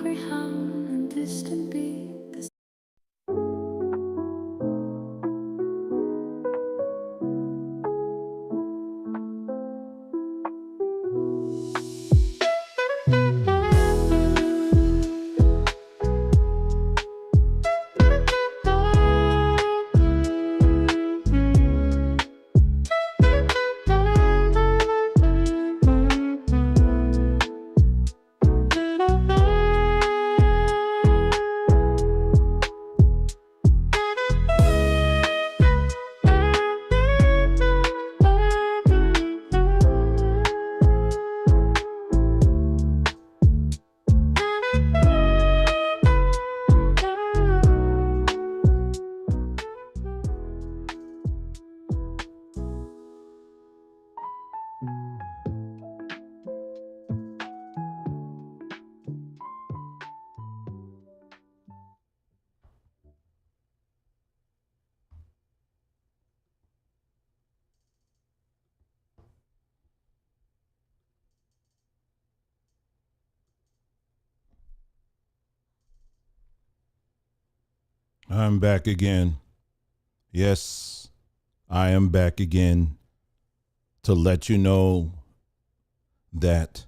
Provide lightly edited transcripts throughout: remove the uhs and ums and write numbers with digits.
greyhound and distant beat. I'm back again. Yes, I am back again to let you know that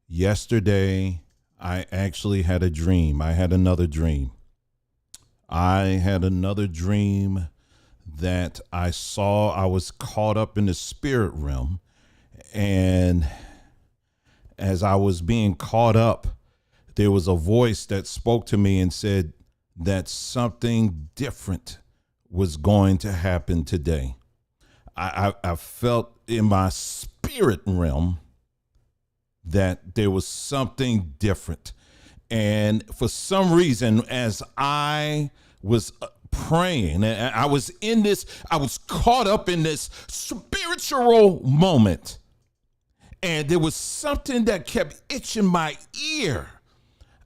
yesterday I actually had a dream. I had another dream. I had another dream that I saw. I was caught up in the spirit realm, and as I was being caught up, there was a voice that spoke to me and said that something different was going to happen today. I felt in my spirit realm that there was something different. And for some reason, as I was praying, and I was caught up in this spiritual moment. And there was something that kept itching my ear.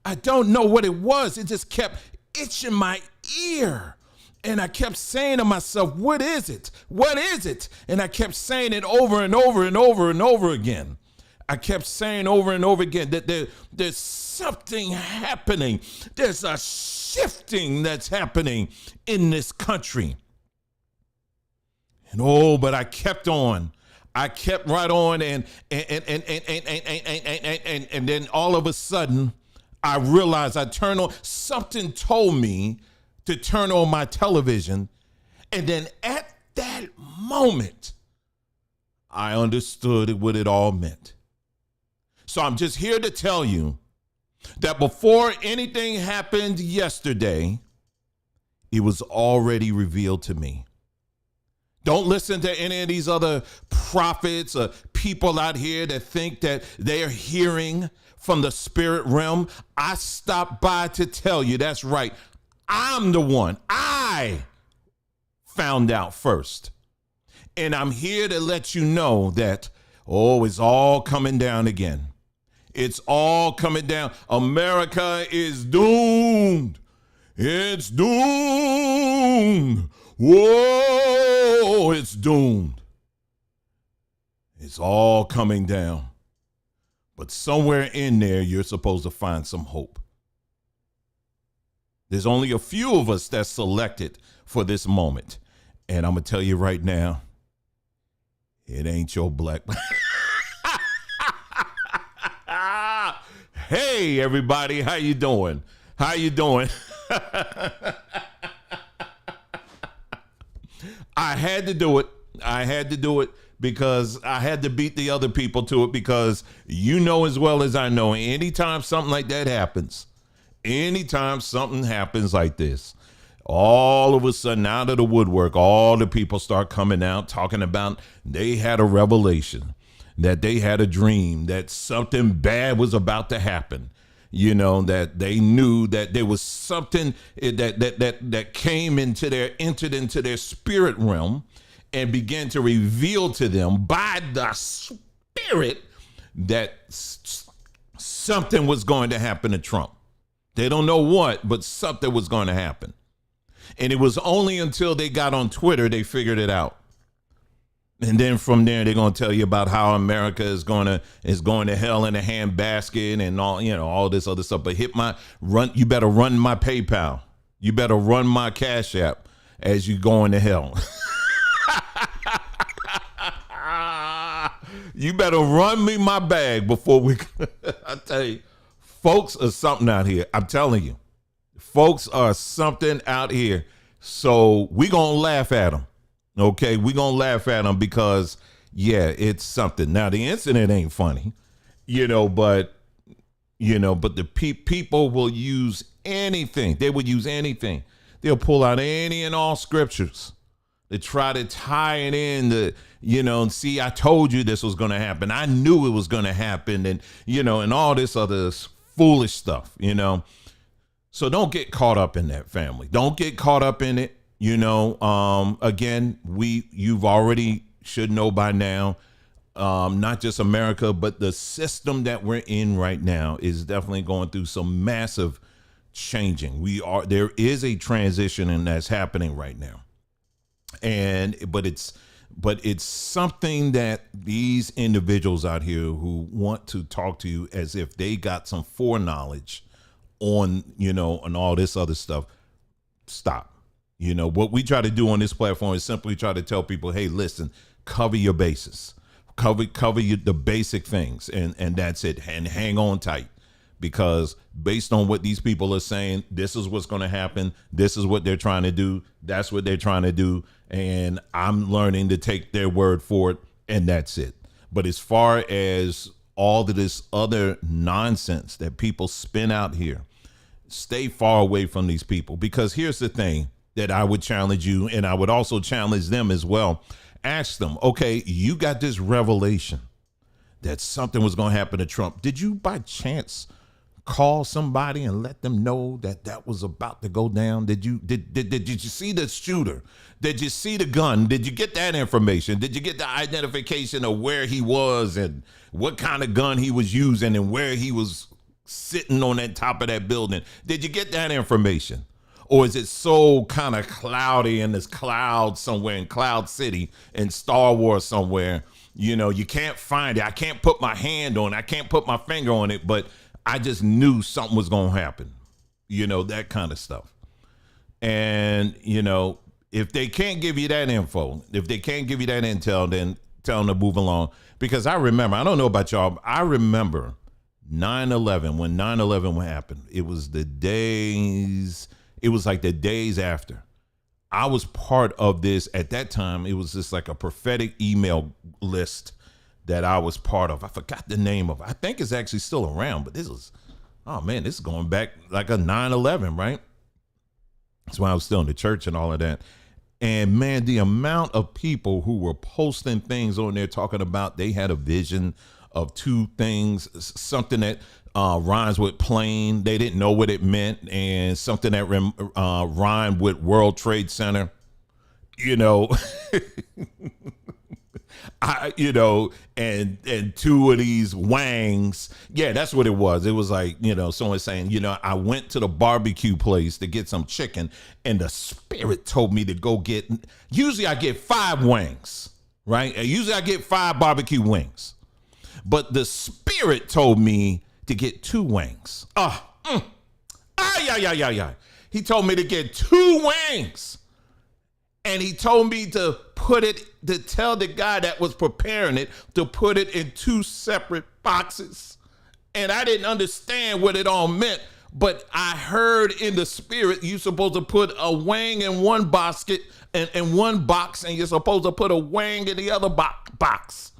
I don't know what it was. It just kept itching my ear. And I kept saying to myself, what is it? What is it? And I kept saying it over and over and over and over again. I kept saying over and over again that there's something happening. There's a shifting that's happening in this country. And but I kept on. I kept right on, and then all of a sudden, I realized I turned on, something told me to turn on my television. And then at that moment, I understood what it all meant. So I'm just here to tell you that before anything happened yesterday, it was already revealed to me. Don't listen to any of these other prophets or people out here that think that they're hearing from the spirit realm. I stopped by to tell you, that's right. I'm the one. I found out first. And I'm here to let you know that, it's all coming down again. It's all coming down. America is doomed. It's doomed. Whoa, it's doomed. It's all coming down. But somewhere in there, you're supposed to find some hope. There's only a few of us that's selected for this moment. And I'm going to tell you right now, it ain't your black. Hey, everybody, how you doing? How you doing? I had to do it. I had to do it because I had to beat the other people to it, because you know as well as I know, anytime something like that happens, anytime something happens like this, all of a sudden out of the woodwork, all the people start coming out talking about they had a revelation, that they had a dream, that something bad was about to happen. You know, that they knew that there was something that entered into their spirit realm and began to reveal to them by the spirit that something was going to happen to Trump. They don't know what, but something was going to happen. And it was only until they got on Twitter they figured it out. And then from there, they're gonna tell you about how America is going to hell in a handbasket and all, all this other stuff. But you better run my PayPal. You better run my Cash App as you going to hell. You better run me my bag before we. I tell you, folks are something out here. I'm telling you, folks are something out here. So we gonna laugh at them. Okay, we gonna laugh at them because it's something. Now the incident ain't funny, but the people will use anything. They would use anything. They'll pull out any and all scriptures to try to tie it in and see, I told you this was going to happen. I knew it was going to happen. And, and all this other foolish stuff, So don't get caught up in that, family. Don't get caught up in it. Again, you've already should know by now, not just America, but the system that we're in right now is definitely going through some massive changing. There is a transition and that's happening right now. But it's something that these individuals out here who want to talk to you as if they got some foreknowledge on, on all this other stuff. Stop. What we try to do on this platform is simply try to tell people, hey, listen, cover your bases, cover the basic things. And that's it. And hang on tight, because based on what these people are saying, this is what's going to happen. This is what they're trying to do. That's what they're trying to do. And I'm learning to take their word for it. And that's it. But as far as all of this other nonsense that people spin out here, stay far away from these people, because here's the thing that I would challenge you, and I would also challenge them as well. Ask them, okay, you got this revelation that something was going to happen to Trump. Did you by chance call somebody and let them know that was about to go down? Did you see the shooter? Did you see the gun? Did you get that information? Did you get the identification of where he was and what kind of gun he was using and where he was sitting on that top of that building? Did you get that information? Or is it so kind of cloudy in this cloud somewhere in Cloud City in Star Wars somewhere? You can't find it. I can't put my hand on it. I can't put my finger on it, but I just knew something was going to happen. That kind of stuff. And, if they can't give you that info, if they can't give you that intel, then tell them to move along. Because I remember, I don't know about y'all, but I remember 9/11, when 9/11 happened. It was like the days after. I was part of this at that time. It was just like a prophetic email list that I was part of. I forgot the name of it. I think it's actually still around, but this is going back like a 9/11, right? That's when I was still in the church and all of that. And man, the amount of people who were posting things on there talking about they had a vision of two things, something that rhymes with plane. They didn't know what it meant, and something that rhymed with World Trade Center. And two of these wangs. Yeah, that's what it was. It was like, someone saying, I went to the barbecue place to get some chicken, and the spirit told me to go get, usually I get 5 wings, right? Usually I get 5 barbecue wings, but the spirit told me to get 2 wings. He told me to get 2 wings. And he told me to tell the guy that was preparing it to put it in 2 separate boxes. And I didn't understand what it all meant, but I heard in the spirit, you're supposed to put a wing in one basket and in one box, and you're supposed to put a wing in the other box.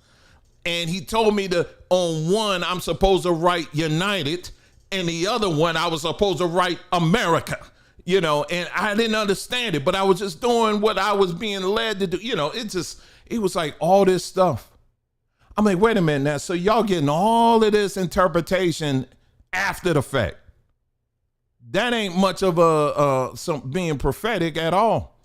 And he told me on one, I'm supposed to write United, and the other one, I was supposed to write America. And I didn't understand it, but I was just doing what I was being led to do. It was like all this stuff. I'm like, wait a minute now. So y'all getting all of this interpretation after the fact. That ain't much of some being prophetic at all.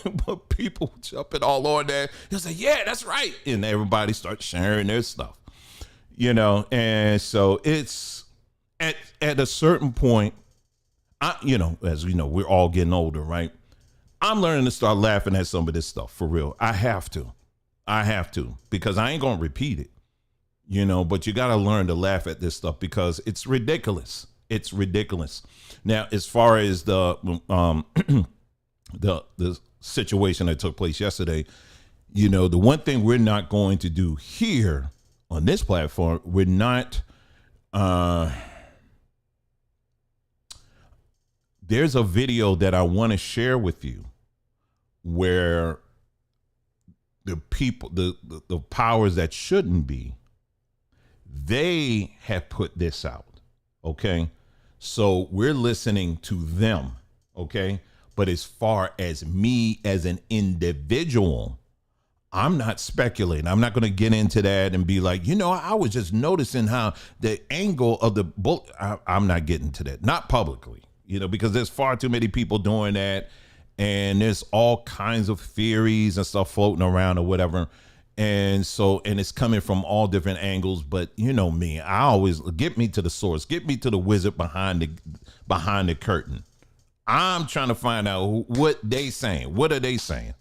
But people jumping all on there. They'll say, yeah, that's right. And everybody starts sharing their stuff, and so it's at a certain point, as we know, we're all getting older, right? I'm learning to start laughing at some of this stuff for real. I have to, I have to, because I ain't going to repeat it, you know, but you got to learn to laugh at this stuff because it's ridiculous. It's ridiculous. Now, as far as the situation that took place yesterday, you know, the one thing we're not going to do here on this platform, we're not, there's a video that I want to share with you where the people, the powers that shouldn't be, they have put this out. Okay. So we're listening to them. Okay. But as far as me as an individual, I'm not speculating. I'm not going to get into that and be like, you know, I was just noticing how the angle of the bullet. I'm not getting to that, not publicly, you know, because there's far too many people doing that. And there's all kinds of theories and stuff floating around or whatever. And so, and it's coming from all different angles. But you know me, I always get me to the source, get me to the wizard behind the curtain. I'm trying to find out what they saying. What are they saying?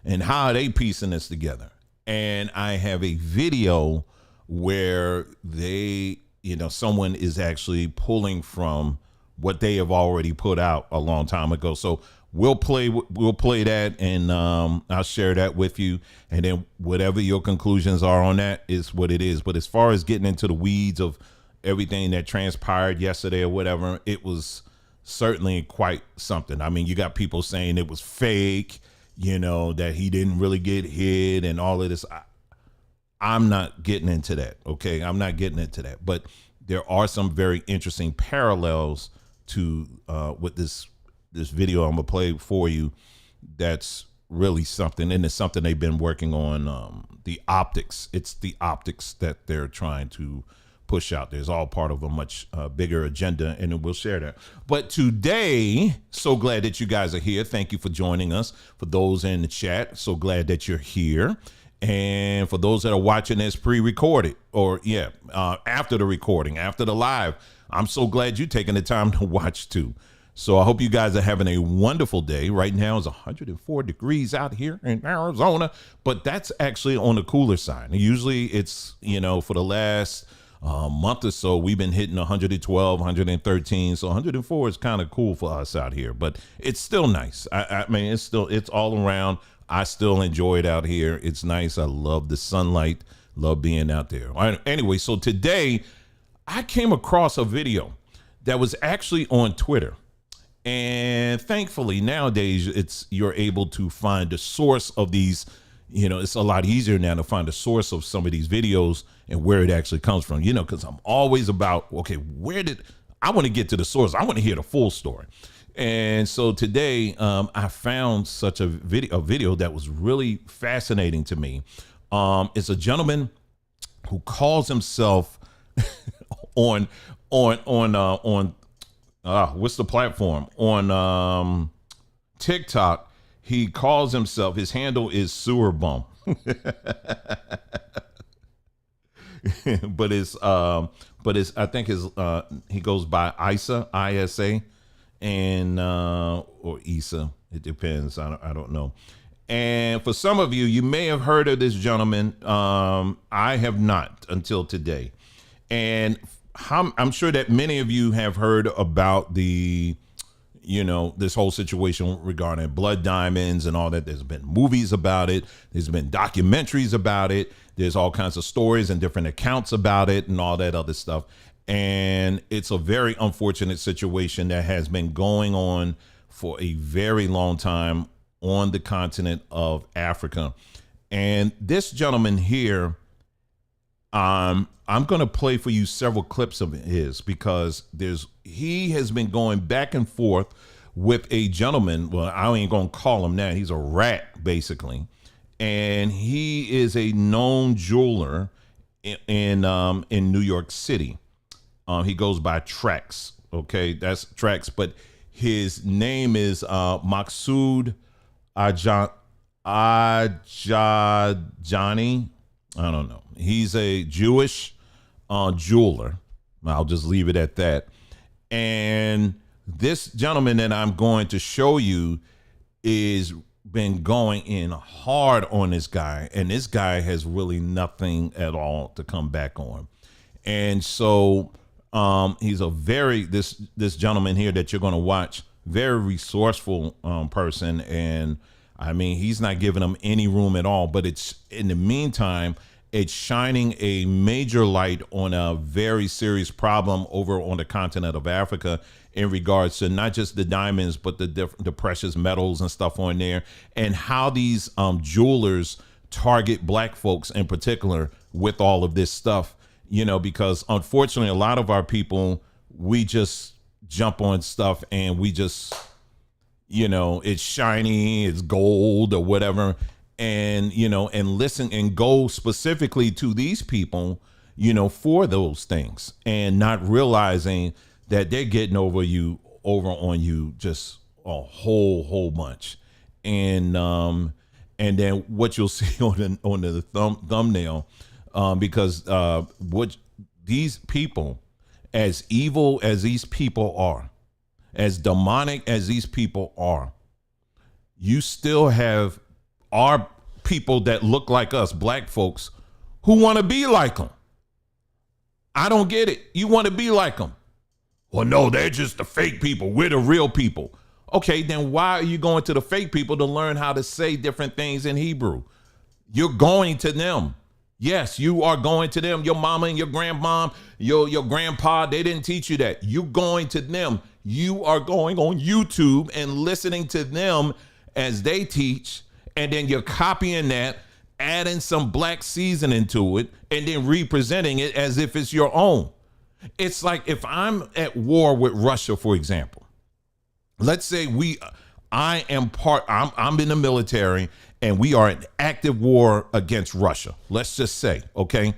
And how are they piecing this together? And I have a video where they, you know, someone is actually pulling from what they have already put out a long time ago. So we'll play that, and I'll share that with you. And then whatever your conclusions are on that is what it is. But as far as getting into the weeds of everything that transpired yesterday or whatever, it was certainly quite something. I mean, you got people saying it was fake, you know, that he didn't really get hit and all of this. I'm not getting into that. Okay. I'm not getting into that, but there are some very interesting parallels to with this video I'm gonna play for you. That's really something, and it's something they've been working on. The optics. It's the optics that they're trying to push out. There's all part of a much bigger agenda, and we'll share that. But today, so glad that you guys are here. Thank you for joining us. For those in the chat, so glad that you're here. And for those that are watching this pre-recorded, or after the recording, after the live, I'm so glad you're taking the time to watch too. So I hope you guys are having a wonderful day. Right now it's 104 degrees out here in Arizona, but that's actually on the cooler side. Usually it's, you know, for the last month or so, we've been hitting 112, 113. So 104 is kind of cool for us out here, but it's still nice. I mean, it's all around. I still enjoy it out here. It's nice. I love the sunlight, love being out there. Anyway, so today I came across a video that was actually on Twitter. And thankfully nowadays you're able to find the source of these, you know, it's a lot easier now to find the source of some of these videos and where it actually comes from, you know, because I'm always about, okay, I want to get to the source. I want to hear the full story. And so today I found such a video that was really fascinating to me. It's a gentleman who calls himself on what's the platform? On TikTok, he calls himself, his handle is Sewer Bum. but I think he goes by ISA, and or Issa. It depends. I don't know. And for some of you, you may have heard of this gentleman. I have not until today. And I'm sure that many of you have heard about this whole situation regarding blood diamonds and all that. There's been movies about it. There's been documentaries about it. There's all kinds of stories and different accounts about it and all that other stuff. And it's a very unfortunate situation that has been going on for a very long time on the continent of Africa. And this gentleman here, I'm going to play for you several clips of his, because he has been going back and forth with a gentleman. Well, I ain't going to call him that. He's a rat, basically. And he is a known jeweler in New York City. He goes by Trax. Okay, that's Trax. But his name is Maksud Ajani. I don't know. He's a Jewish jeweler. I'll just leave it at that. And this gentleman that I'm going to show you is been going in hard on this guy, and this guy has really nothing at all to come back on. And so he's a very this gentleman here that you're going to watch, very resourceful person, and I mean, he's not giving them any room at all. But it's in the meantime, it's shining a major light on a very serious problem over on the continent of Africa in regards to not just the diamonds, but the precious metals and stuff on there, and how these jewelers target black folks in particular with all of this stuff, you know, because unfortunately, a lot of our people, we just jump on stuff and we just, you know, it's shiny, it's gold or whatever. And, you know, and listen and go specifically to these people, you know, for those things, and not realizing that they're getting over on you just a whole bunch. And then what you'll see on the thumbnail, because what these people, as evil as these people are, as demonic as these people are, you still have our people that look like us, black folks, who want to be like them. I don't get it. You want to be like them. Well, no, they're just the fake people. We're the real people. Okay, then why are you going to the fake people to learn how to say different things in Hebrew? You're going to them. Yes, you are going to them. Your mama and your grandmom, your grandpa, they didn't teach you that. You're going to them. You are going on YouTube and listening to them as they teach, and then you're copying that, adding some black seasoning to it, and then representing it as if it's your own. It's like if I'm at war with Russia, for example. Let's say I'm in the military and we are in active war against Russia. Let's just say, okay?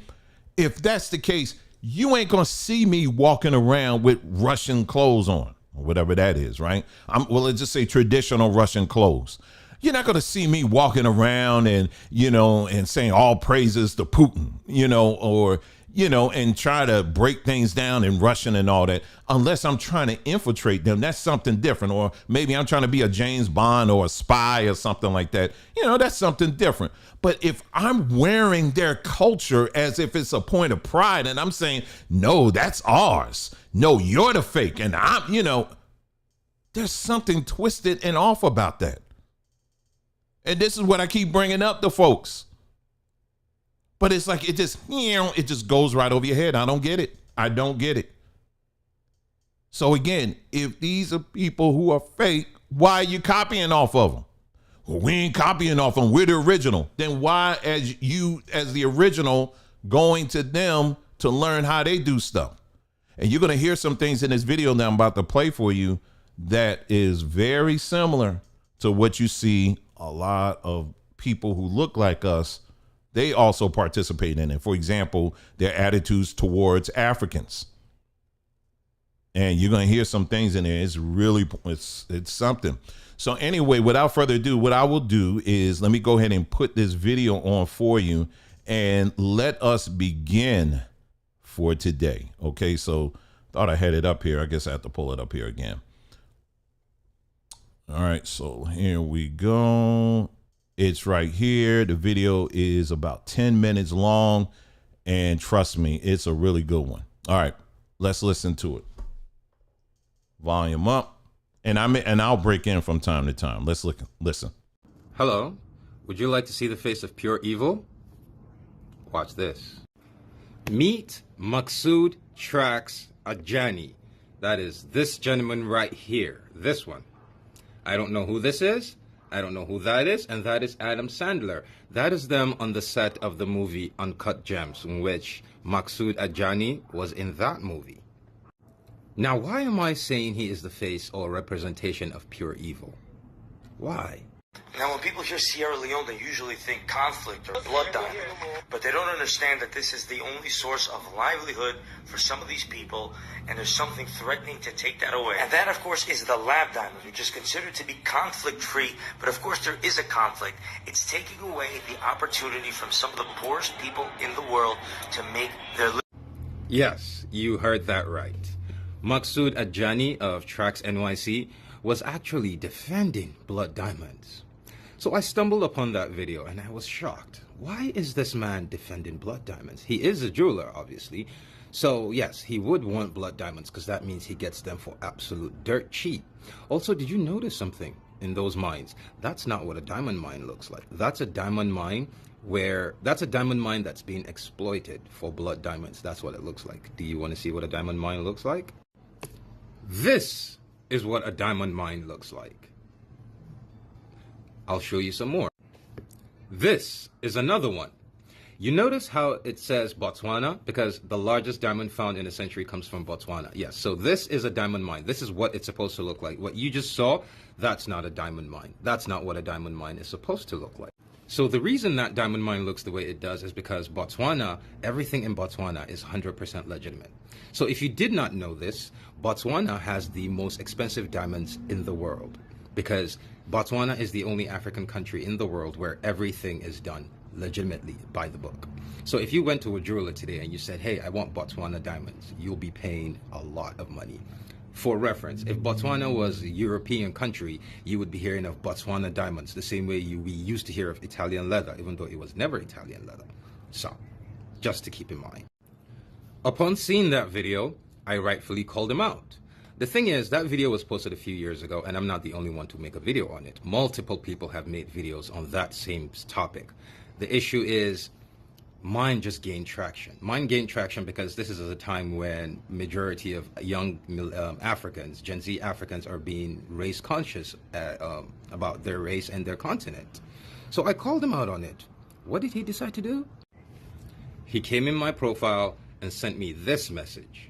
If that's the case, you ain't gonna see me walking around with Russian clothes on, or whatever that is, right? Let's just say traditional Russian clothes. You're not gonna see me walking around and, you know, and saying all praises to Putin, you know, or, you know, and try to break things down in Russian and all that, unless I'm trying to infiltrate them. That's something different. Or maybe I'm trying to be a James Bond or a spy or something like that. You know, that's something different. But if I'm wearing their culture as if it's a point of pride and I'm saying, no, that's ours. No, you're the fake. And I'm, you know, there's something twisted and off about that. And this is what I keep bringing up to folks. But it's like, it just goes right over your head. I don't get it. I don't get it. So again, if these are people who are fake, why are you copying off of them? Well, we ain't copying off them. We're the original. Then why, as the original, going to them to learn how they do stuff? And you're going to hear some things in this video that I'm about to play for you that is very similar to what you see a lot of people who look like us, they also participate in it. For example, their attitudes towards Africans. And you're going to hear some things in there. It's really, it's something. So anyway, without further ado, what I will do is let me go ahead and put this video on for you and let us begin for today. Okay, so thought I had it up here. I guess I have to pull it up here again. All right, so here we go. It's right here. The video is about 10 minutes long, and trust me, it's a really good one. All right, let's listen to it. Volume up, and I'll break in from time to time. Let's listen. Hello, would you like to see the face of pure evil? Watch this. Meet Maksud Trax Ajani. That is this gentleman right here, this one. I don't know who this is. I don't know who that is, and that is Adam Sandler. That is them on the set of the movie Uncut Gems, in which Maksud Ajani was in that movie. Now, why am I saying he is the face or representation of pure evil? Why? Now, when people hear Sierra Leone, they usually think conflict or blood diamond, but they don't understand that this is the only source of livelihood for some of these people, and there's something threatening to take that away. And that, of course, is the lab diamond, which is considered to be conflict-free, but of course there is a conflict. It's taking away the opportunity from some of the poorest people in the world to make their living. Yes, you heard that right. Maksud Ajani of Trax NYC was actually defending blood diamonds. So I stumbled upon that video and I was shocked. Why is this man defending blood diamonds? He is a jeweler, obviously. So yes, he would want blood diamonds because that means he gets them for absolute dirt cheap. Also, did you notice something in those mines? That's not what a diamond mine looks like. That's a diamond mine that's being exploited for blood diamonds. That's what it looks like. Do you want to see what a diamond mine looks like? This is what a diamond mine looks like. I'll show you some more. This is another one. You notice how it says Botswana? Because the largest diamond found in a century comes from Botswana. Yes, so this is a diamond mine. This is what it's supposed to look like. What you just saw, that's not a diamond mine. That's not what a diamond mine is supposed to look like. So the reason that diamond mine looks the way it does is because Botswana, everything in Botswana is 100% legitimate. So if you did not know this, Botswana has the most expensive diamonds in the world, because Botswana is the only African country in the world where everything is done legitimately by the book. So if you went to a jeweler today and you said, hey, I want Botswana diamonds, you'll be paying a lot of money. For reference, if Botswana was a European country, you would be hearing of Botswana diamonds the same way we used to hear of Italian leather, even though it was never Italian leather. So, just to keep in mind. Upon seeing that video, I rightfully called him out. The thing is, that video was posted a few years ago, and I'm not the only one to make a video on it. Multiple people have made videos on that same topic. The issue is, mine just gained traction. Mine gained traction because this is a time when majority of young Africans, Gen Z Africans, are being race conscious about their race and their continent. So I called him out on it. What did he decide to do? He came in my profile and sent me this message.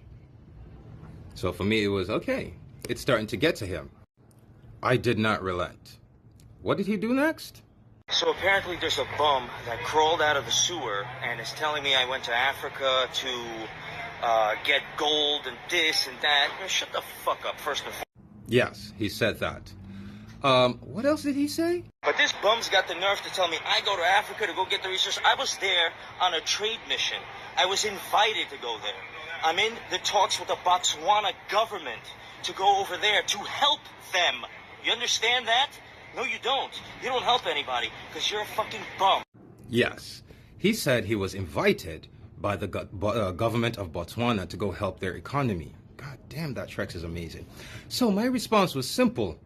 So for me, it was, okay, it's starting to get to him. I did not relent. What did he do next? So apparently there's a bum that crawled out of the sewer and is telling me I went to Africa to get gold and this and that. Shut the fuck up, first and foremost. Yes, he said that. What else did he say? But this bum's got the nerve to tell me I go to Africa to go get the research. I was there on a trade mission. I was invited to go there. I'm in the talks with the Botswana government to go over there to help them. You understand that? No, you don't. You don't help anybody because you're a fucking bum. Yes. He said he was invited by the government of Botswana to go help their economy. God damn, that Trex is amazing. So my response was simple.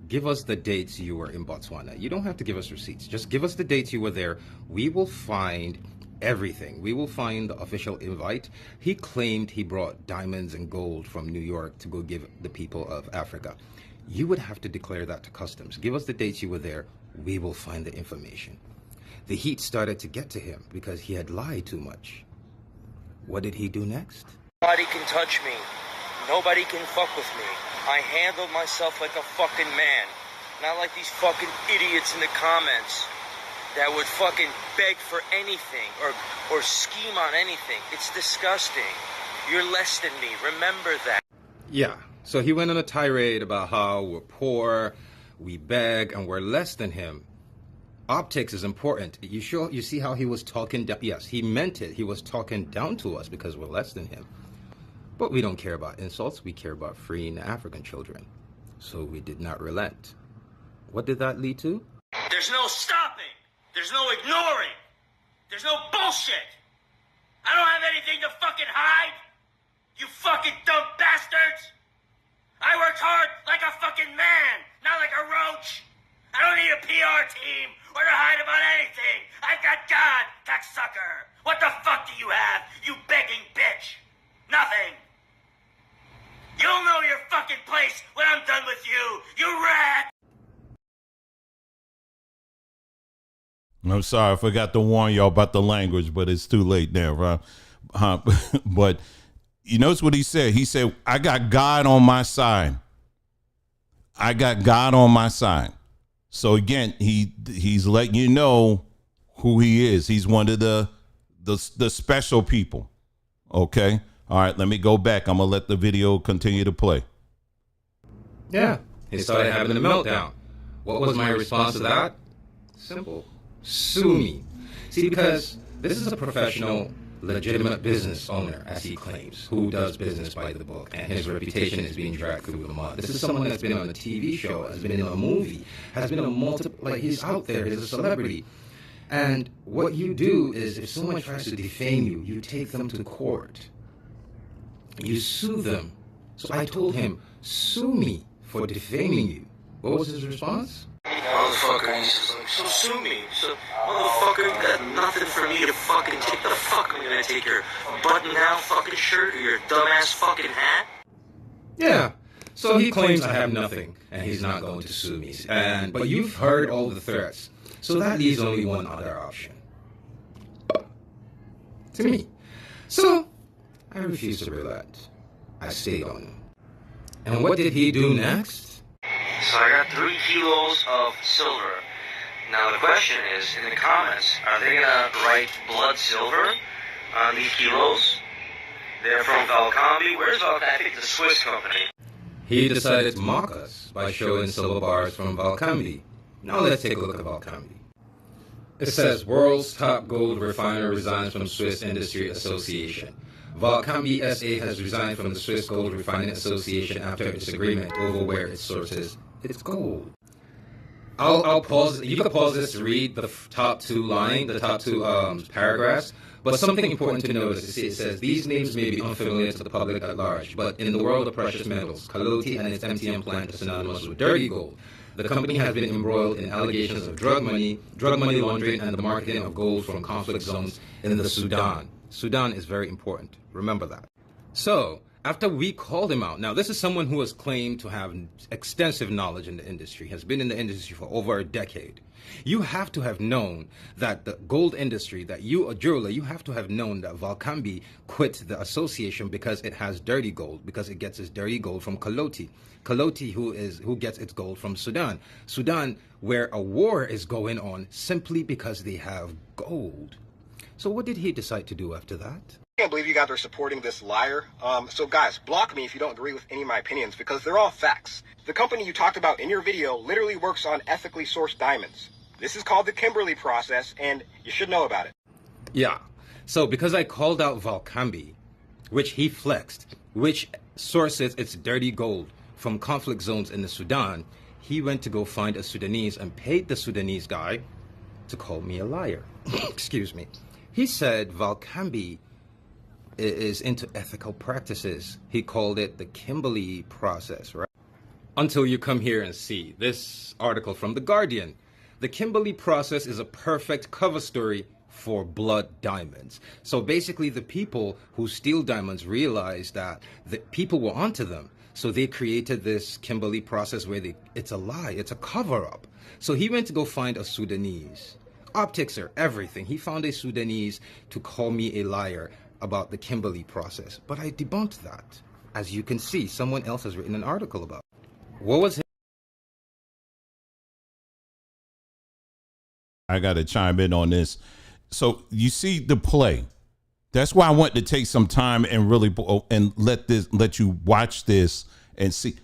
Give us the dates you were in Botswana. You don't have to give us receipts. Just give us the dates you were there. We will find everything. We will find the official invite. He claimed he brought diamonds and gold from New York to go give the people of Africa. You would have to declare that to customs. Give us the dates you were there. We will find the information. The heat started to get to him because he had lied too much. What did he do next? Nobody can touch me. Nobody can fuck with me. I handled myself like a fucking man. Not like these fucking idiots in the comments that would fucking beg for anything or scheme on anything. It's disgusting. You're less than me. Remember that. Yeah. So he went on a tirade about how we're poor, we beg, and we're less than him. Optics is important. You see how he was talking down? Yes, he meant it. He was talking down to us because we're less than him. But we don't care about insults. We care about freeing African children. So we did not relent. What did that lead to? There's no stopping. There's no ignoring. There's no bullshit. I don't have anything to fucking hide. You fucking dumb bastards. I worked hard like a fucking man, not like a roach. I don't need a PR team or to hide about anything. I've got God, cocksucker. What the fuck do you have, you begging bitch? Nothing. You'll know your fucking place when I'm done with you, you rat. I'm sorry, I forgot to warn y'all about the language, but it's too late now, right? But you notice what he said? He said, I got God on my side. I got God on my side. So again, he's letting you know who he is. He's one of the special people. Okay. All right. Let me go back. I'm going to let the video continue to play. Yeah. He started having a meltdown. What was my response to that? Simple. Sue me. See, because this is a professional legitimate business owner, as he claims, who does business by the book, and his reputation is being dragged through the mud. This is someone that's been on a TV show, has been in a movie, has been on multiple, like, he's out there, he's a celebrity. And what you do is, if someone tries to defame you, you take them to court. You sue them. So I told him, sue me for defaming you. What was his response? Motherfucker, he's just like, so sue me. So, motherfucker, you got nothing for me to fucking take. The fuck am I gonna take your button-down fucking shirt or your dumbass fucking hat? Yeah. So he claims I have nothing, and he's not going to sue me. But you've heard all the threats. So that leaves only one other option. To me. So, I refused to relent. I stayed on him. And what did he do next? So I got 3 kilos of silver. Now the question is, in the comments, are they gonna write blood silver on these kilos? They're from Valcambi. Where's Valcambi? I think it's a Swiss company. He decided to mock us by showing silver bars from Valcambi. Now let's take a look at Valcambi. It says, world's top gold refiner resigns from Swiss Industry Association. Valcambi SA has resigned from the Swiss Gold Refining Association after a disagreement over where it sources its gold. I'll pause. You can pause this to read the top two paragraphs. But something important to notice is it says, these names may be unfamiliar to the public at large, but in the world of precious metals, Kaloti and its MTM plant are synonymous with dirty gold. The company has been embroiled in allegations of drug money laundering, and the marketing of gold from conflict zones in the Sudan. Sudan is very important. Remember that. So, after we called him out, now this is someone who has claimed to have extensive knowledge in the industry, has been in the industry for over a decade. You have to have known that the gold industry, that you, a jeweler, you have to have known that Valcambi quit the association because it has dirty gold, because it gets its dirty gold from Kaloti. Kaloti, who gets its gold from Sudan. Sudan, where a war is going on simply because they have gold. So what did he decide to do after that? I can't believe you guys are supporting this liar. So guys, block me if you don't agree with any of my opinions, because they're all facts. The company you talked about in your video literally works on ethically sourced diamonds. This is called the Kimberley process, and you should know about it. Yeah. So because I called out Valcambi, which he flexed, which sources its dirty gold from conflict zones in the Sudan, he went to go find a Sudanese and paid the Sudanese guy to call me a liar. Excuse me. He said Valcambi is into ethical practices. He called it the Kimberley process, right? Until you come here and see this article from The Guardian. The Kimberley process is a perfect cover story for blood diamonds. So basically the people who steal diamonds realized that the people were onto them. So they created this Kimberley process where it's a lie, it's a cover-up. So he went to go find a Sudanese. Optics are everything. He found a Sudanese to call me a liar about the Kimberley process. But I debunked that. As you can see, someone else has written an article about it. What was I got to chime in on this. So you see the play. That's why I want to take some time and really and let you watch this and see.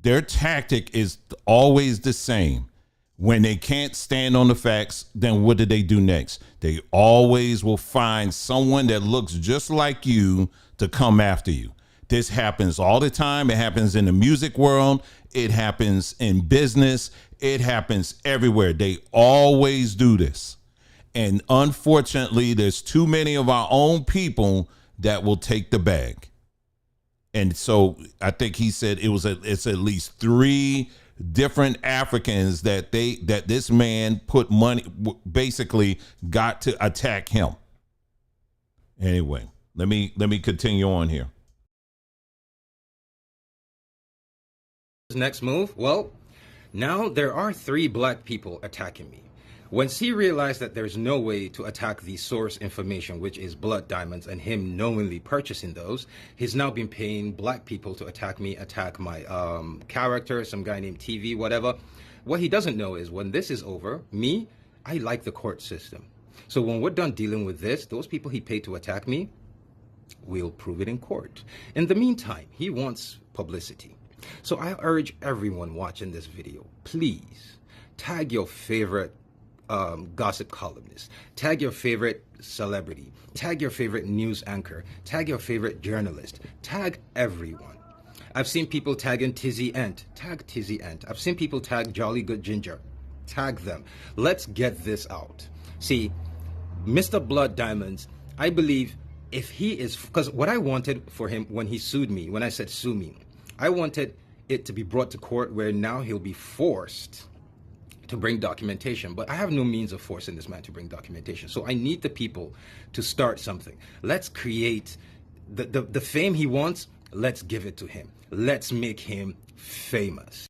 Their tactic is always the same. When they can't stand on the facts, then what do they do next? They always will find someone that looks just like you to come after you. This happens all the time. It happens in the music world. It happens in business. It happens everywhere. They always do this. And unfortunately, there's too many of our own people that will take the bag. And so I think he said it's at least 3 different Africans that this man put money, basically got to attack him. Anyway, let me continue on here. next move? Well, now there are 3 black people attacking me. Once he realized that there's no way to attack the source information, which is blood diamonds, and him knowingly purchasing those, he's now been paying black people to attack me, attack my character, some guy named TV, whatever. What he doesn't know is when this is over, me, I like the court system. So when we're done dealing with this, those people he paid to attack me, we'll prove it in court. In the meantime, he wants publicity. So I urge everyone watching this video, please tag your favorite gossip columnist, tag your favorite celebrity, tag your favorite news anchor, tag your favorite journalist, tag everyone. I've seen people tagging Tizzy Ent. Tag Tizzy Ent. I've seen people tag Jolly Good Ginger. Tag them. Let's get this out. See, Mr. Blood Diamonds, I believe if he is, because what I wanted for him when he sued me, when I said sue me, I wanted it to be brought to court where now he'll be forced to bring documentation. But I have no means of forcing this man to bring documentation. So I need the people to start something. Let's create the fame he wants. Let's give it to him. Let's make him famous.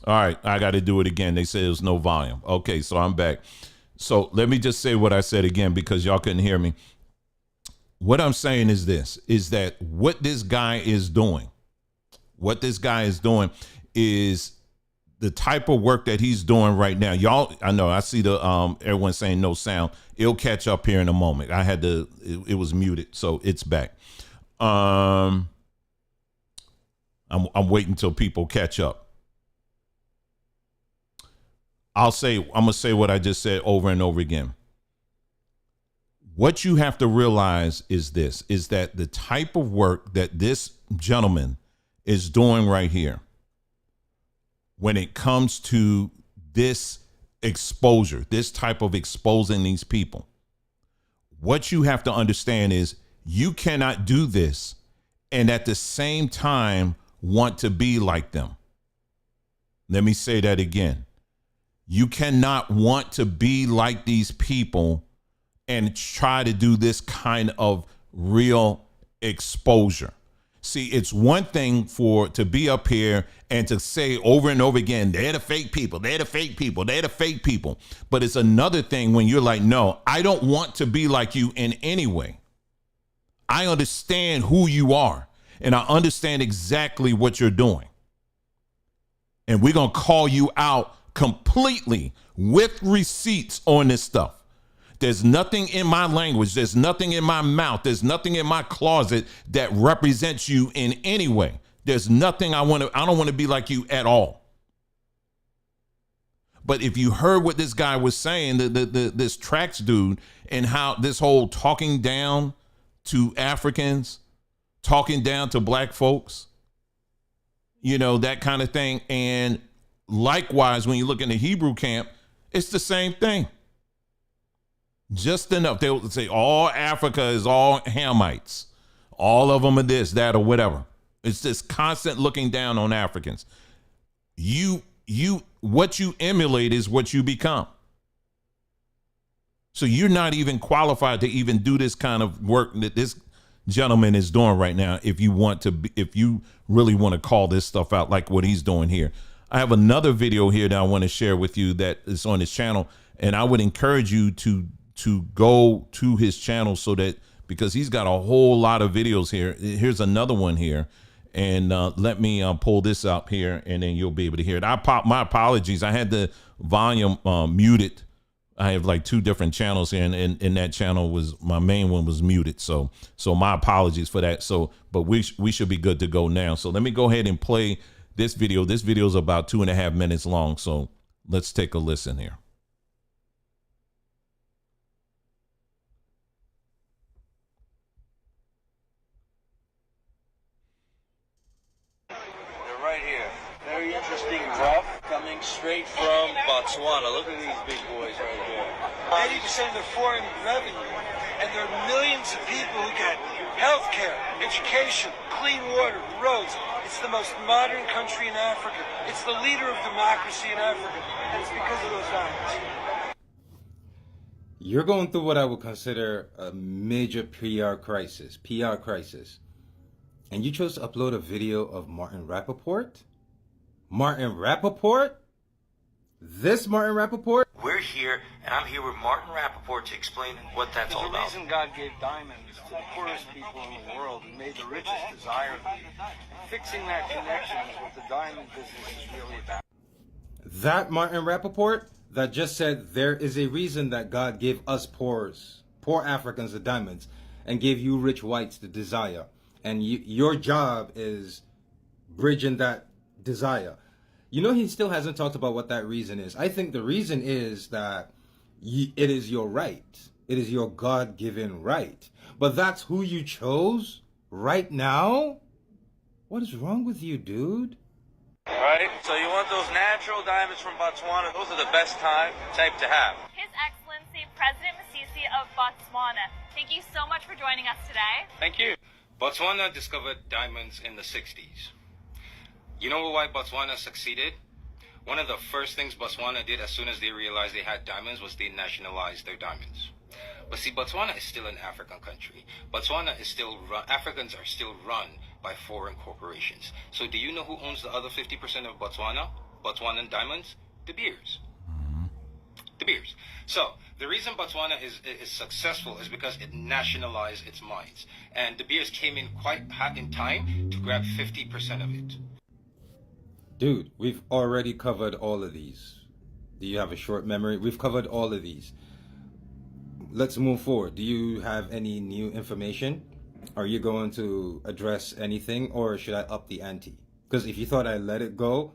All right, I got to do it again. They said there's no volume. Okay, so I'm back. So let me just say what I said again because y'all couldn't hear me. What I'm saying is this, is that what this guy is doing is the type of work that he's doing right now. Y'all, I know, I see the everyone saying no sound. It'll catch up here in a moment. I had to, it was muted, so it's back. I'm waiting till people catch up. I'm gonna say what I just said over and over again. What you have to realize is this, is that the type of work that this gentleman is doing right here, when it comes to this exposure, this type of exposing these people, what you have to understand is you cannot do this and at the same time want to be like them. Let me say that again. You cannot want to be like these people and try to do this kind of real exposure. See, it's one thing to be up here and to say over and over again, they're the fake people, they're the fake people, they're the fake people. But it's another thing when you're like, no, I don't want to be like you in any way. I understand who you are and I understand exactly what you're doing. And we're going to call you out completely with receipts on this stuff. There's nothing in my language. There's nothing in my mouth. There's nothing in my closet that represents you in any way. There's nothing I don't want to be like you at all. But if you heard what this guy was saying, this Tracks dude, and how this whole talking down to Africans, talking down to black folks, that kind of thing. And likewise, when you look in the Hebrew camp, it's the same thing. Just enough. They'll say all Africa is all Hamites. All of them are this, that, or whatever. It's this constant looking down on Africans. What you emulate is what you become. So you're not even qualified to even do this kind of work that this gentleman is doing right now. If you want to, if you really want to call this stuff out, like what he's doing here. I have another video here that I want to share with you that is on his channel, and I would encourage you to go to his channel so that, because he's got a whole lot of videos here. Here's another one here, and let me pull this up here, and then you'll be able to hear it. My apologies. I had the volume muted. I have like 2 different channels here, and that channel was, my main one was muted. So my apologies for that. So, but we should be good to go now. So let me go ahead and play this video. This video is about 2.5 minutes long. So let's take a listen here. They're right here. Very interesting rough coming straight from Botswana. Look at these big boys right here. 80% of the foreign revenue, and there are millions of people who get health care, education, clean water, roads. It's the most modern country in Africa. It's the leader of democracy in Africa, and it's because of those diamonds. You're going through what I would consider a major PR crisis. And you chose to upload a video of Martin Rappaport? Martin Rappaport? This Martin Rappaport? We're here, and I'm here with Martin Rappaport to explain what that's all The about. reason God gave diamonds to the poorest people in the world and made the richest desire them. Fixing that connection is what the diamond business is really about. That Martin Rappaport that just said there is a reason that God gave us poor Africans the diamonds and gave you rich whites the desire. And your job is bridging that desire. You know, he still hasn't talked about what that reason is. I think the reason is that it is your right. It is your God-given right. But that's who you chose right now? What is wrong with you, dude? Right? So you want those natural diamonds from Botswana? Those are the best type to have. His Excellency President Masisi of Botswana. Thank you so much for joining us today. Thank you. Botswana discovered diamonds in the 60s. You know why Botswana succeeded? One of the first things Botswana did as soon as they realized they had diamonds was they nationalized their diamonds. But see, Botswana is still an African country. Botswana is still Africans are still run by foreign corporations. So do you know who owns the other 50% of Botswana? Botswanan diamonds? De Beers. De Beers. So the reason Botswana is successful is because it nationalized its mines. And De Beers came in quite hot in time to grab 50% of it. Dude, we've already covered all of these. Do you have a short memory? We've covered all of these. Let's move forward. Do you have any new information? Are you going to address anything, or should I up the ante? Because if you thought I let it go,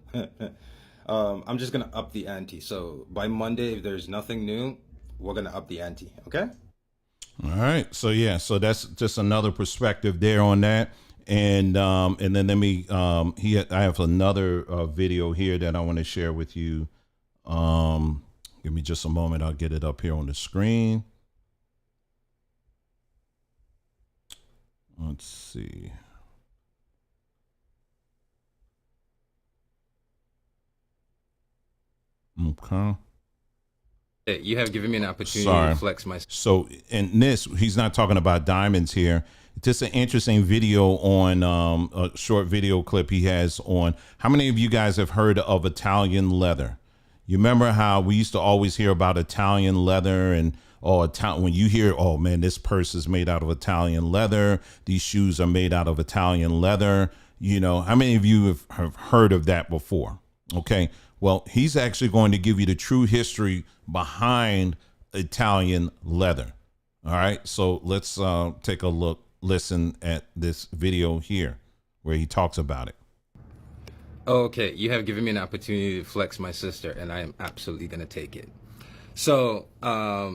I'm just going to up the ante. So by Monday, if there's nothing new, we're going to up the ante. Okay? All right. So yeah, so that's just another perspective there on that. And then let me I have another video here that I want to share with you. Give me just a moment. I'll get it up here on the screen. Let's see. Okay. Hey, you have given me an opportunity to flex my... So in this, he's not talking about diamonds here. Just an interesting video on a short video clip he has on. How many of you guys have heard of Italian leather? You remember how we used to always hear about Italian leather, and when you hear, oh man, this purse is made out of Italian leather, these shoes are made out of Italian leather. You know, how many of you have heard of that before? Okay, well, he's actually going to give you the true history behind Italian leather. All right, so let's take a look. Listen at this video here where he talks about it. Okay, you have given me an opportunity to flex my sister, and I am absolutely going to take it. So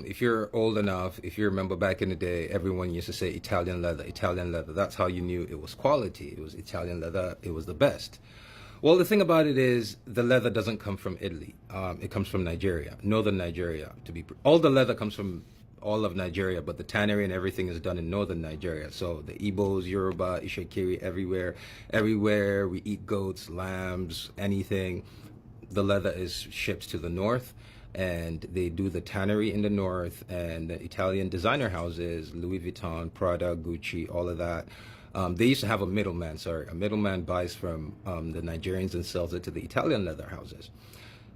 if you're old enough, if you remember back in the day, everyone used to say Italian leather, Italian leather. That's how you knew it was quality. It was Italian leather. It was the best. Well, the thing about it is the leather doesn't come from Italy. It comes from Nigeria, northern Nigeria. All the leather comes from all of Nigeria, but the tannery and everything is done in northern Nigeria. So the Igbos, Yoruba, Ishikiri, everywhere we eat goats, lambs, anything, the leather is shipped to the north. and they do the tannery in the north and the Italian designer houses, Louis Vuitton, Prada, Gucci, all of that. They used to have a middleman. A middleman buys from the Nigerians and sells it to the Italian leather houses.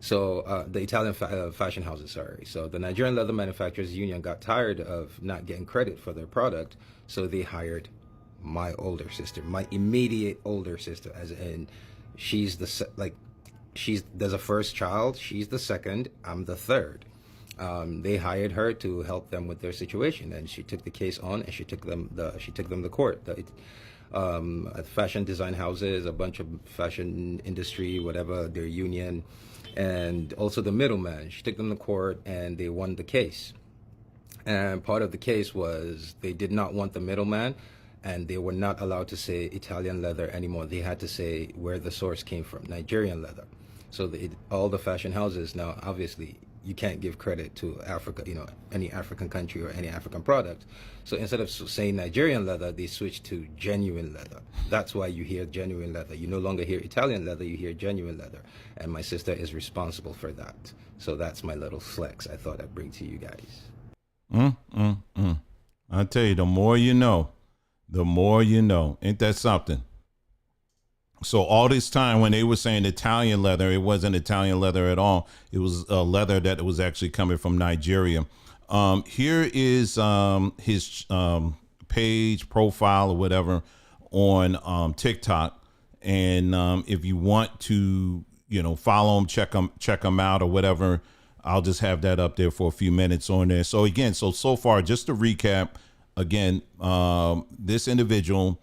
So the Italian fashion houses, sorry. So the Nigerian Leather Manufacturers Union got tired of not getting credit for their product, so they hired my older sister, my immediate older sister, as in she's there's a first child, she's the second, I'm the third. They hired her to help them with their situation, and she took the case on, and she took them to court. Fashion design houses, a bunch of fashion industry, whatever, their union, and also the middleman. She took them to court, and they won the case. And part of the case was they did not want the middleman, and they were not allowed to say Italian leather anymore. They had to say where the source came from, Nigerian leather. So all the fashion houses now, obviously, you can't give credit to Africa, any African country or any African product. So instead of saying Nigerian leather, they switched to genuine leather. That's why you hear genuine leather. You no longer hear Italian leather, you hear genuine leather. And my sister is responsible for that. So that's my little flex I thought I'd bring to you guys. I tell you, the more you know, the more you know. Ain't that something? So all this time when they were saying Italian leather, it wasn't Italian leather at all. It was a leather that was actually coming from Nigeria. Here is his page, profile, or whatever on TikTok. And if you want to, follow him, check him out or whatever, I'll just have that up there for a few minutes on there. So again, so far, just to recap, again, this individual,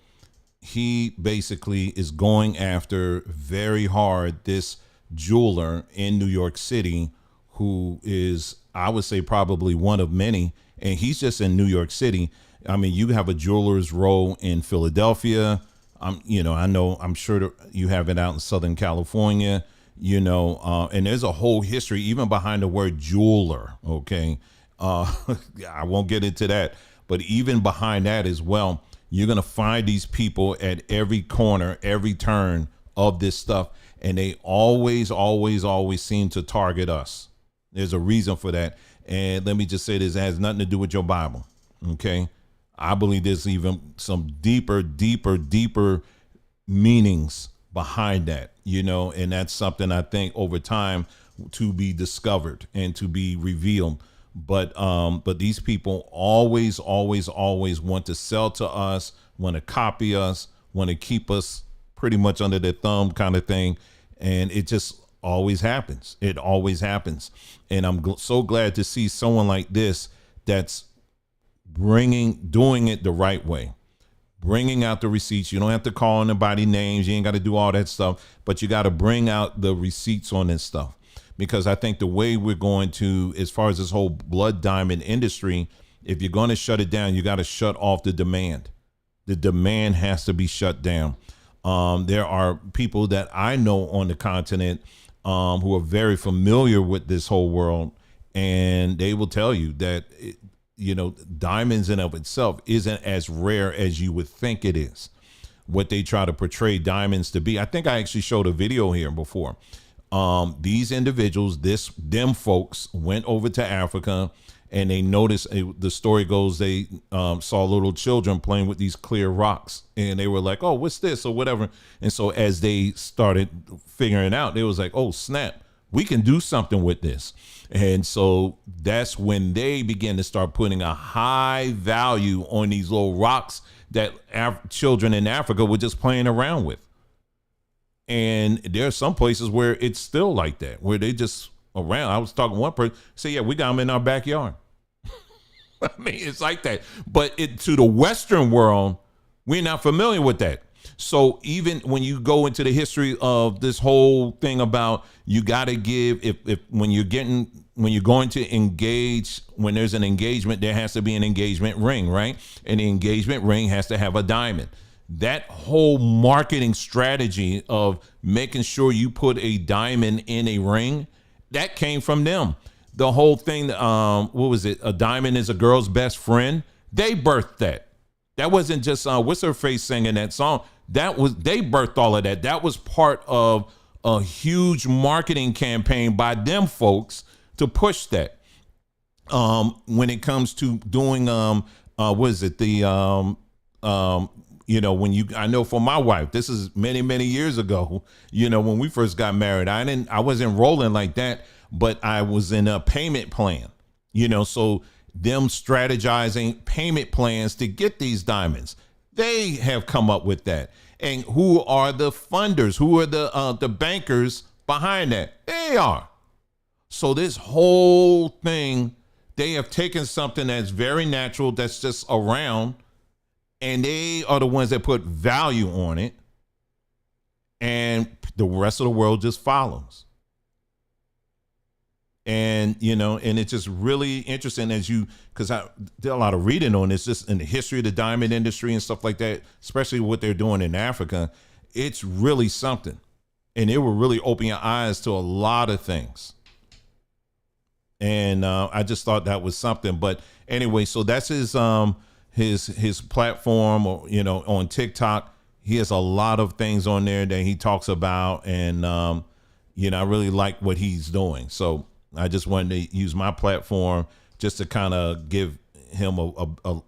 he basically is going after very hard this jeweler in New York City, who is, I would say, probably one of many. And he's just in New York City. I mean, you have a jeweler's row in Philadelphia. I'm sure that you have it out in Southern California, and there's a whole history even behind the word jeweler. Okay. I won't get into that, but even behind that as well, you're going to find these people at every corner, every turn of this stuff. And they always seem to target us. There's a reason for that. And let me just say this, it has nothing to do with your Bible. Okay. I believe there's even some deeper meanings behind that, and that's something I think over time to be discovered and to be revealed. But these people always want to sell to us, want to copy us, want to keep us pretty much under their thumb kind of thing. And it just always happens. It always happens. And I'm so glad to see someone like this that's doing it the right way, bringing out the receipts. You don't have to call anybody names. You ain't got to do all that stuff, but you got to bring out the receipts on this stuff. Because I think the way we're going to, as far as this whole blood diamond industry, if you're going to shut it down, you got to shut off the demand. The demand has to be shut down. There are people that I know on the continent who are very familiar with this whole world, and they will tell you that, diamonds in of itself isn't as rare as you would think it is. What they try to portray diamonds to be. I think I actually showed a video here before. These individuals, them folks went over to Africa, and they noticed, the story goes, they saw little children playing with these clear rocks, and they were like, oh, what's this or whatever. And so as they started figuring it out, they was like, oh, snap, we can do something with this. And so that's when they began to start putting a high value on these little rocks that children in Africa were just playing around with. And there are some places where it's still like that, where they just around. I was talking to one person, say, yeah, we got them in our backyard. I mean, it's like that. But to the Western world, we're not familiar with that. So even when you go into the history of this whole thing about you got to give, when you're going to engage, when there's an engagement, there has to be an engagement ring, right? And the engagement ring has to have a diamond. That whole marketing strategy of making sure you put a diamond in a ring, that came from them. The whole thing, what was it? A diamond is a girl's best friend. They birthed that. That wasn't just what's her face singing that song. They birthed all of that. That was part of a huge marketing campaign by them folks to push that. When it comes to doing what is it, the I know for my wife, this is many years ago, when we first got married, I wasn't rolling like that, but I was in a payment plan, so them strategizing payment plans to get these diamonds, they have come up with that. And who are the funders? Who are the bankers behind that? They are. So this whole thing, they have taken something that's very natural, that's just around, and they are the ones that put value on it, and the rest of the world just follows. And, and it's just really interesting because I did a lot of reading on this, just in the history of the diamond industry and stuff like that, especially what they're doing in Africa. It's really something. And it will really open your eyes to a lot of things. And I just thought that was something. But anyway, so that's his platform, or, on TikTok. He has a lot of things on there that he talks about. And, I really like what he's doing. So I just wanted to use my platform just to kind of give him to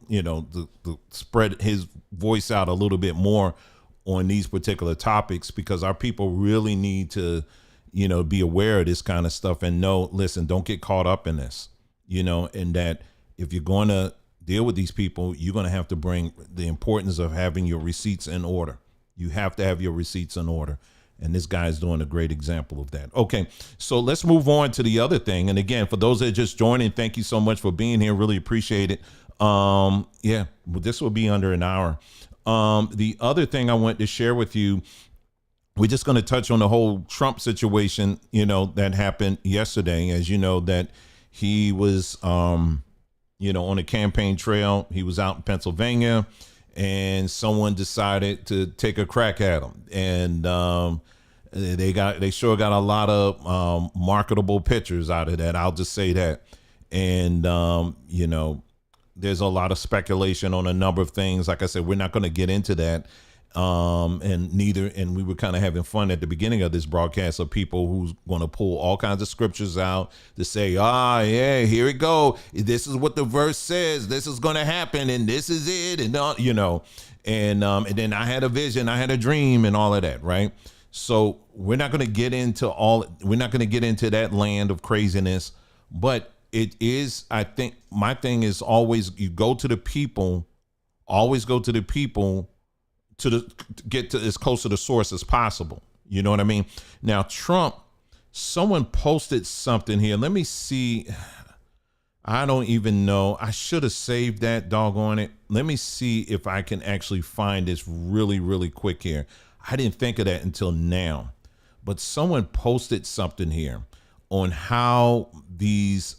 spread his voice out a little bit more on these particular topics, because our people really need to, be aware of this kind of stuff and know, listen, don't get caught up in this, and that if you're going to deal with these people, you're going to have to bring the importance of having your receipts in order. You have to have your receipts in order. And this guy is doing a great example of that. Okay, so let's move on to the other thing. And again, for those that are just joining, thank you so much for being here. Really appreciate it. This will be under an hour. The other thing I want to share with you, we're just going to touch on the whole Trump situation, that happened yesterday. As you know, that he was, on a campaign trail. He was out in Pennsylvania, and someone decided to take a crack at him. And they sure got a lot of marketable pictures out of that. I'll just say that. And, there's a lot of speculation on a number of things. Like I said, we're not going to get into that. And we were kind of having fun at the beginning of this broadcast of people who's going to pull all kinds of scriptures out to say, here we go. This is what the verse says. This is going to happen. And this is it. And, and then I had a vision, I had a dream and all of that. Right. So we're not going to get into that land of craziness, but it is, I think my thing is always, you go to the people, to get to as close to the source as possible. You know what I mean? Now, Trump, someone posted something here. Let me see. I don't even know. I should have saved that, doggone it. Let me see if I can actually find this really, really quick here. I didn't think of that until now, but someone posted something here on how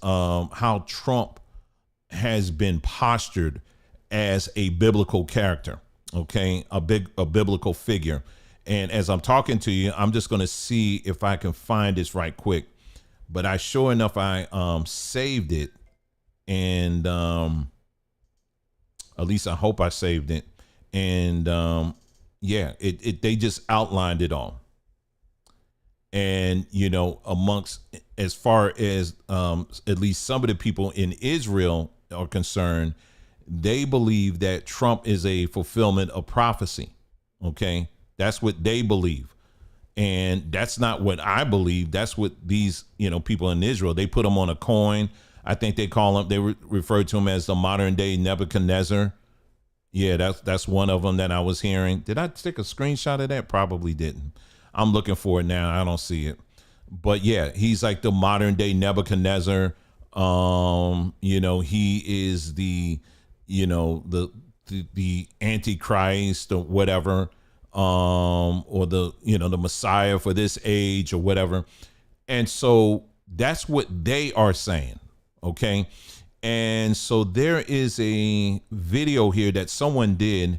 how Trump has been postured as a biblical character. Okay, a biblical figure. And as I'm talking to you, I'm just going to see if I can find this right quick. But I sure enough, I saved it. And at least I hope I saved it. And they just outlined it all. And, amongst, as far as at least some of the people in Israel are concerned, they believe that Trump is a fulfillment of prophecy. Okay. That's what they believe. And that's not what I believe. That's what these, people in Israel, they put him on a coin. I think they call him, they refer to him as the modern day Nebuchadnezzar. Yeah, that's one of them that I was hearing. Did I take a screenshot of that? Probably didn't. I'm looking for it now. I don't see it. But yeah, he's like the modern day Nebuchadnezzar. He is the Antichrist or whatever, or the Messiah for this age or whatever. And so that's what they are saying. Okay. And so there is a video here that someone did,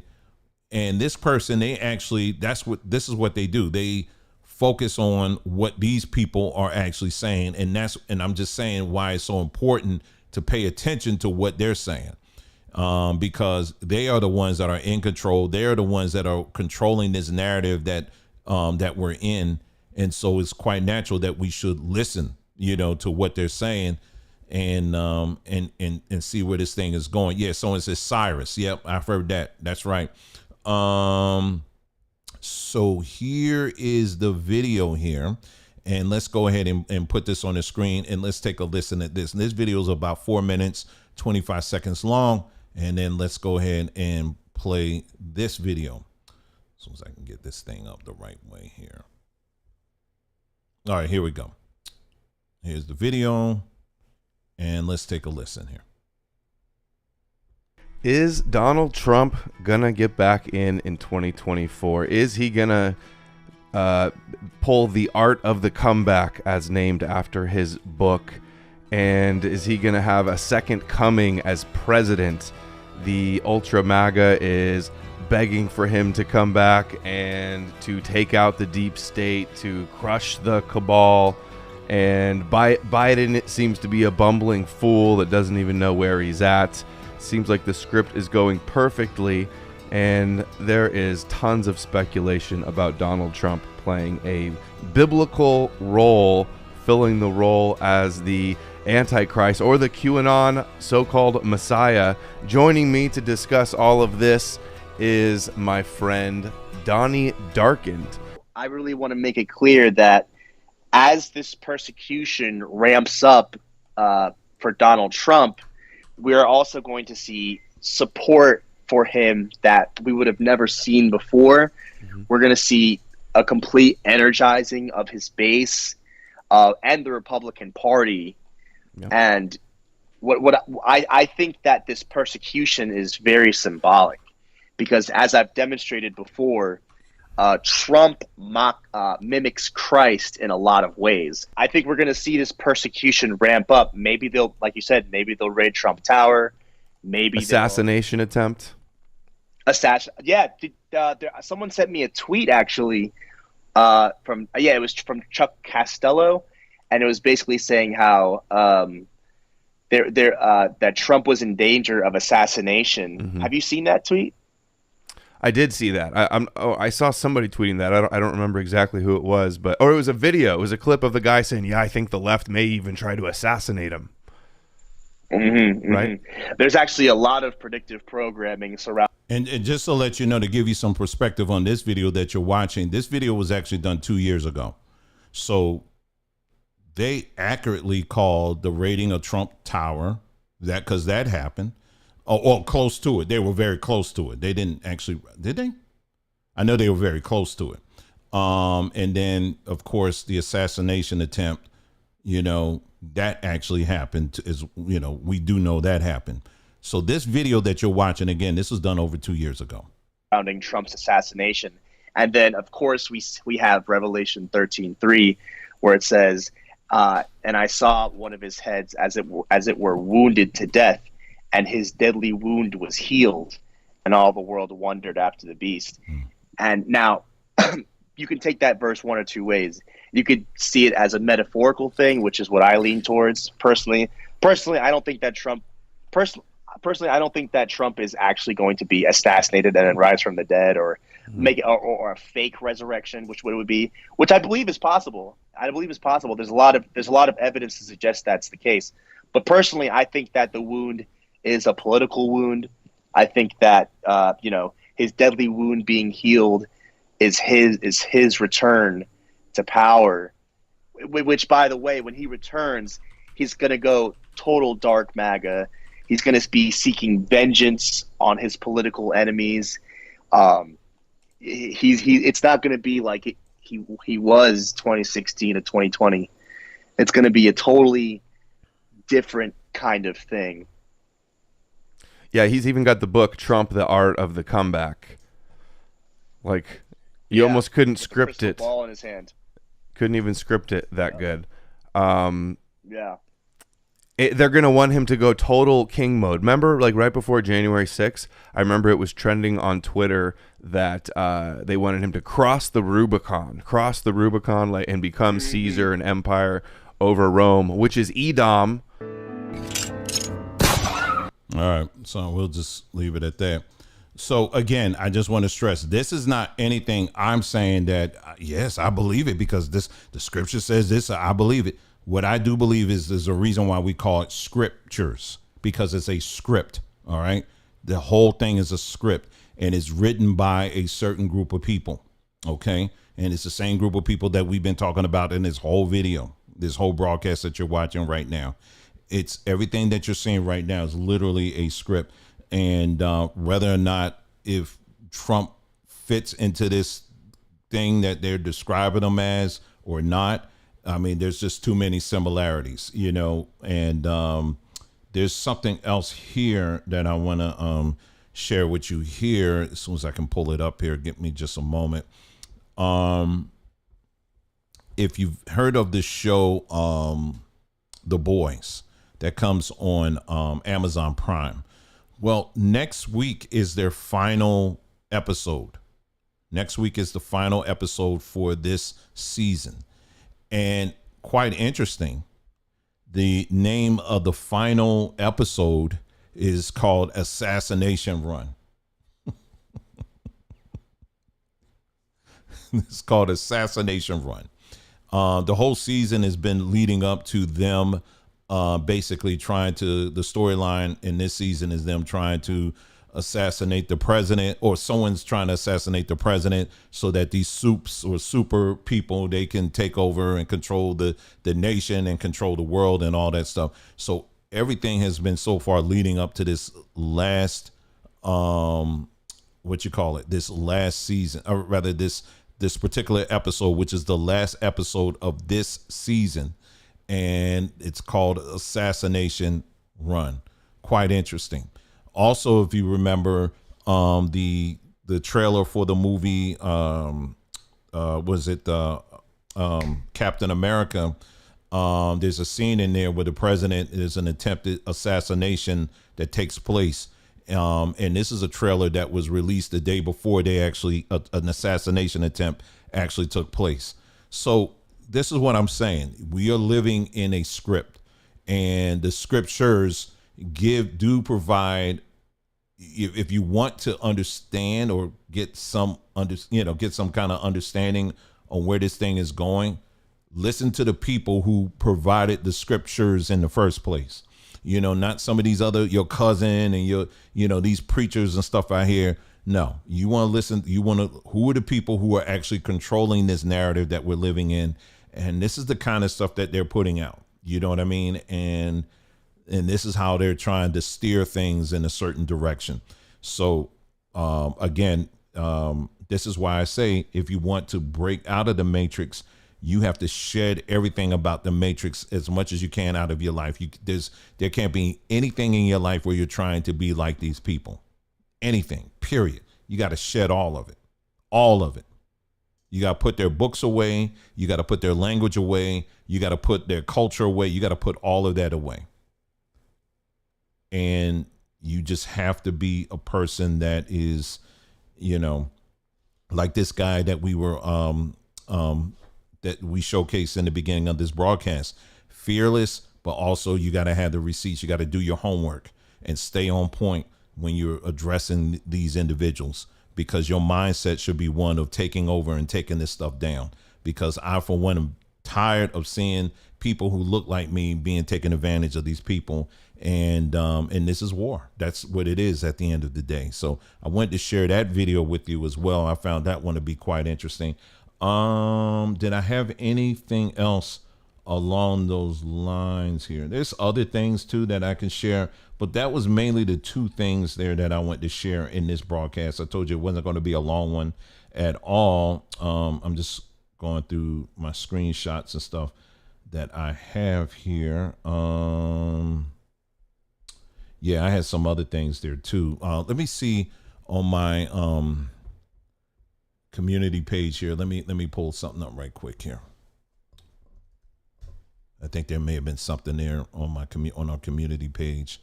and this person, this is what they do. They focus on what these people are actually saying. And I'm just saying why it's so important to pay attention to what they're saying. Because they are the ones that are in control. They're the ones that are controlling this narrative that we're in. And so it's quite natural that we should listen to what they're saying, and see where this thing is going. Yeah, so it says Cyrus. Yep, I've heard that. That's right. So here is the video here, and let's go ahead and put this on the screen, and let's take a listen at this. And this video is about 4 minutes, 25 seconds long, and then let's go ahead and play this video. As soon as I can get this thing up the right way here. All right, here we go. Here's the video, and let's take a listen here. Is Donald Trump gonna get back in 2024? Is he gonna pull the art of the comeback as named after his book? And is he gonna have a second coming as president? The Ultra MAGA is begging for him to come back and to take out the deep state, to crush the cabal. And Biden seems to be a bumbling fool that doesn't even know where he's at. Seems like the script is going perfectly, and there is tons of speculation about Donald Trump playing a biblical role, filling the role as the Antichrist or the QAnon so-called Messiah. Joining me to discuss all of this is my friend Donnie Darkened. I really want to make it clear that as this persecution ramps up for Donald Trump, we are also going to see support for him that we would have never seen before. Mm-hmm. We're going to see a complete energizing of his base and the Republican Party. Yep. And I think that this persecution is very symbolic because, as I've demonstrated before, Trump mimics Christ in a lot of ways. I think we're going to see this persecution ramp up. Maybe they'll, like you said, maybe they'll raid Trump Tower. Maybe assassination attempt. Yeah. Someone sent me a tweet actually it was from Chuck Castello, and it was basically saying how that Trump was in danger of assassination. Mm-hmm. Have you seen that tweet? I did see that. I saw somebody tweeting that. I don't remember exactly who it was, or it was a video. It was a clip of the guy saying, "Yeah, I think the left may even try to assassinate him." Mm-hmm, right. Mm-hmm. There's actually a lot of predictive programming surrounding. And just to let you know, to give you some perspective on this video that you're watching, this video was actually done 2 years ago. So they accurately called the raiding of Trump Tower because that happened. Or close to it. They were very close to it. They didn't actually, did they? I know they were very close to it. And then, of course, the assassination attempt, that actually happened. We do know that happened. So this video that you're watching, again, this was done over 2 years ago. Surrounding Trump's assassination. And then, of course, we have Revelation 13:3, where it says, and I saw one of his heads as it were wounded to death, and his deadly wound was healed, and all the world wondered after the beast. And now you can take that verse one or two ways. You could see it as a metaphorical thing, which is what I lean towards personally. I don't think that Trump is actually going to be assassinated and then rise from the dead, or make it, or a fake resurrection, which would be, which I believe is possible. There's a lot of evidence to suggest that's the case. But personally, I think that the wound is a political wound. I think that his deadly wound being healed is his return to power, which, by the way, when he returns, he's going to go total dark MAGA. He's going to be seeking vengeance on his political enemies. It's not going to be like he was 2016 to 2020. It's going to be a totally different kind of thing. Yeah, he's even got the book Trump: The Art of the Comeback. Like, you almost couldn't script it. Ball in his hand. Couldn't even script it that good. Yeah. They're going to want him to go total king mode. Remember, like right before January 6th, I remember it was trending on Twitter that they wanted him to cross the Rubicon, and become Caesar and empire over Rome, which is Edom. All right, so we'll just leave it at that. So again, I just want to stress, this is not anything I'm saying that, yes, I believe it because the scripture says this, I believe it. What I do believe is there's a reason why we call it scriptures, because it's a script. All right. The whole thing is a script, and it's written by a certain group of people. Okay. And it's the same group of people that we've been talking about in this whole video, this whole broadcast that you're watching right now. It's everything that you're seeing right now is literally a script. And whether or not if Trump fits into this thing that they're describing him as or not, I mean, there's just too many similarities, you know. And there's something else here that I want to share with you here as soon as I can pull it up here. Give me just a moment. If you've heard of this show, The Boys, that comes on Amazon Prime. Well, next week is their final episode. Next week is the final episode for this season. And quite interesting, the name of the final episode is called Assassination Run. It's called Assassination Run. The whole season has been leading up to them basically trying to, the storyline in this season is them trying to assassinate the president, or someone's trying to assassinate the president so that these soups or super people, they can take over and control the nation and control the world and all that stuff. So everything has been so far leading up to this last, this last season, or rather this particular episode, which is the last episode of this season. And it's called Assassination Run. Quite interesting. Also, if you remember, the trailer for the movie, Captain America? There's a scene in there where the president is an attempted assassination that takes place. And this is a trailer that was released the day before they actually an assassination attempt actually took place. So this is what I'm saying. We are living in a script, and the scriptures do provide, if you want to understand or get some kind of understanding on where this thing is going, listen to the people who provided the scriptures in the first place. You know, not some of these other, your cousin and these preachers and stuff out here. No, you want to listen. Who are the people who are actually controlling this narrative that we're living in? And this is the kind of stuff that they're putting out. You know what I mean? And this is how they're trying to steer things in a certain direction. So, again, this is why I say, if you want to break out of the matrix, you have to shed everything about the matrix as much as you can out of your life. There can't be anything in your life where you're trying to be like these people. Anything, period. You got to shed all of it. All of it. You got to put their books away. You got to put their language away. You got to put their culture away. You got to put all of that away. And you just have to be a person that is, like this guy that we were, that we showcased in the beginning of this broadcast. Fearless, but also you got to have the receipts. You got to do your homework and stay on point when you're addressing these individuals, because your mindset should be one of taking over and taking this stuff down. Because I, for one, am tired of seeing people who look like me being taken advantage of these people. And this is war. That's what it is at the end of the day. So I wanted to share that video with you as well. I found that one to be quite interesting. Did I have anything else along those lines here? There's other things too that I can share, but that was mainly the two things there that I want to share in this broadcast. I told you it wasn't going to be a long one at all. I'm just going through my screenshots and stuff that I have here. Yeah, I had some other things there too. Let me see on my community page here. Let me pull something up right quick here. I think there may have been something there on our community page.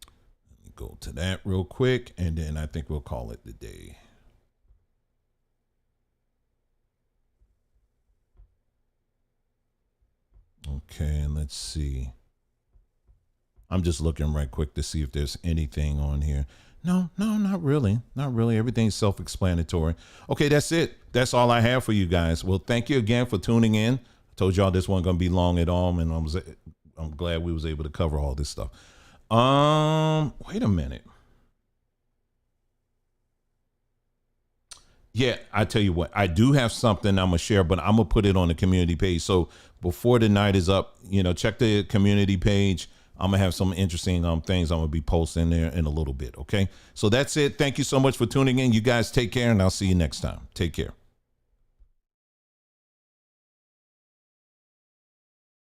Let me go to that real quick, and then I think we'll call it the day. Okay, and let's see. I'm just looking right quick to see if there's anything on here. No, not really. Not really. Everything's self-explanatory. Okay, that's it. That's all I have for you guys. Well, thank you again for tuning in Told y'all this wasn't gonna be long at all, and I'm glad we was able to cover all this stuff. Wait a minute. Yeah, I tell you what, I do have something I'm gonna share, but I'm gonna put it on the community page. So before the night is up, check the community page. I'm gonna have some interesting things I'm gonna be posting there in a little bit. Okay, so that's it. Thank you so much for tuning in. You guys take care, and I'll see you next time. Take care.